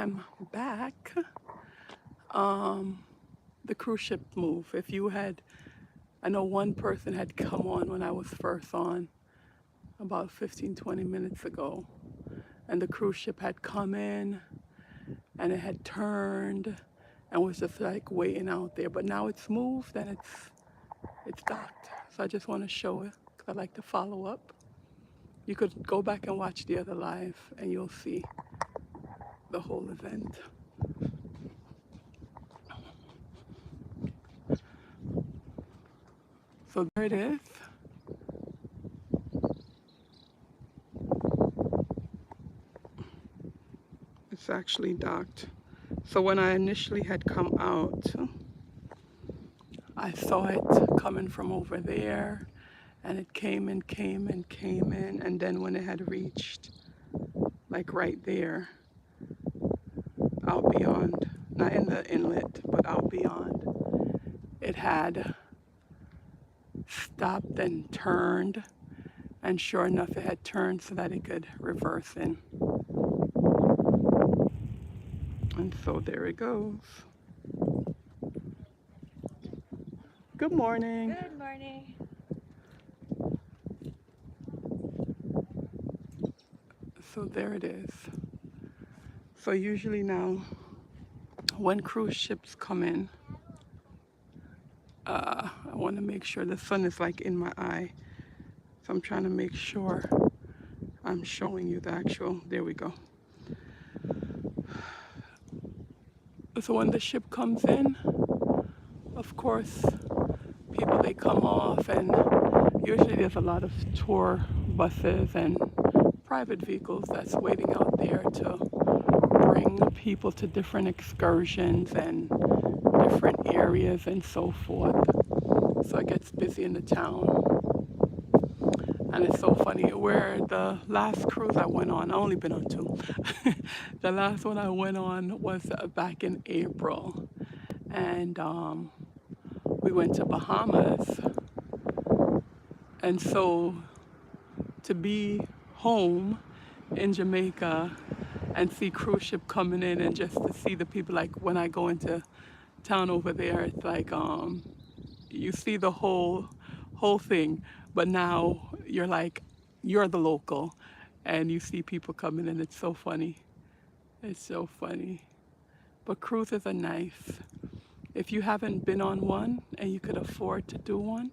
am back. The cruise ship move. I know one person had come on when I was first on about 15, 20 minutes ago. And the cruise ship had come in and it had turned and was just like waiting out there. But now it's moved and it's docked. So I just want to show it because I like to follow up. You could go back and watch the other live and you'll see the whole event. So there it is. It's actually docked. So when I initially had come out, I saw it coming from over there and it came and came and came in. And then when it had reached like right there, out beyond, not in the inlet, but out beyond, it had stopped and turned. And sure enough, it had turned so that it could reverse in. And so there it goes. Good morning. Good morning. So there it is. So usually now, when cruise ships come in, I want to make sure the sun is like in my eye. So I'm trying to make sure I'm showing you the actual, there we go. So when the ship comes in, of course, people, they come off, and usually there's a lot of tour buses and private vehicles that's waiting out there to bring people to different excursions and different areas and so forth. So it gets busy in the town. And it's so funny, where the last cruise I went on, I only been on two. The last one I went on was back in April. And we went to Bahamas. And so to be home in Jamaica and see cruise ship coming in and just to see the people, like when I go into town over there, it's like you see the whole thing, but now you're the local and you see people coming in. It's so funny. It's so funny. But cruises are nice. If you haven't been on one and you could afford to do one,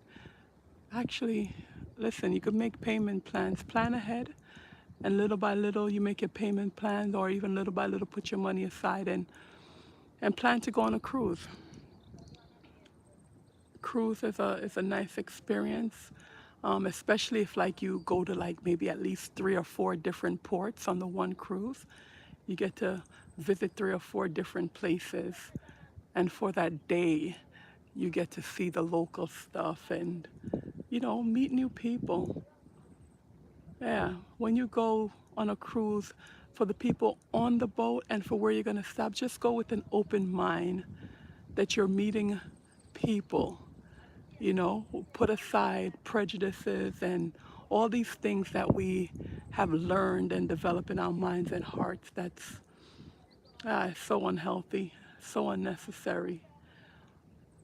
actually, listen, you could make payment plans. Plan ahead, and little by little you make your payment plans, or even little by little put your money aside and plan to go on a cruise. Cruise is a nice experience, especially if like you go to like maybe at least 3 or 4 different ports on the one cruise. You get to visit 3 or 4 different places, and for that day, you get to see the local stuff and meet new people. Yeah, when you go on a cruise, for the people on the boat and for where you're gonna stop, just go with an open mind that you're meeting people. Put aside prejudices and all these things that we have learned and developed in our minds and hearts. That's so unhealthy, so unnecessary.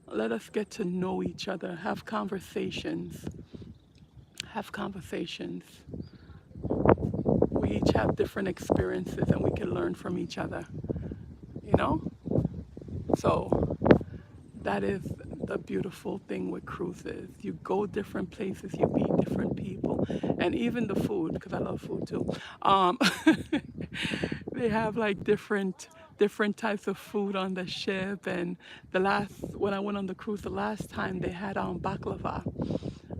Let us get to know each other, have conversations. Have conversations. We each have different experiences and we can learn from each other, you know? So that is the beautiful thing with cruises. You go different places, you meet different people, and even the food, because I love food too. Um, they have like different types of food on the ship. And when I went on the cruise the last time, they had baklava.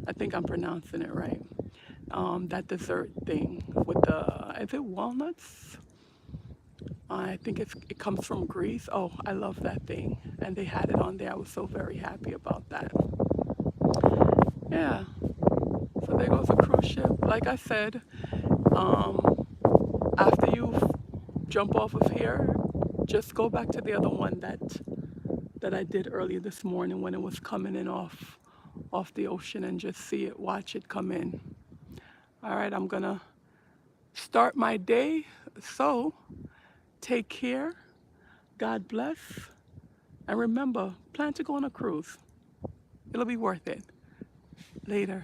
I think I'm pronouncing it right. That dessert thing with is it walnuts? I think it comes from Greece. Oh, I love that thing. And they had it on there. I was so very happy about that. Yeah. So there goes a cruise ship. Like I said, after you jump off of here, just go back to the other one that I did earlier this morning when it was coming in off the ocean, and just see it, watch it come in. All right, I'm gonna start my day. So Take care. God bless. And remember, plan to go on a cruise. It'll be worth it. Later.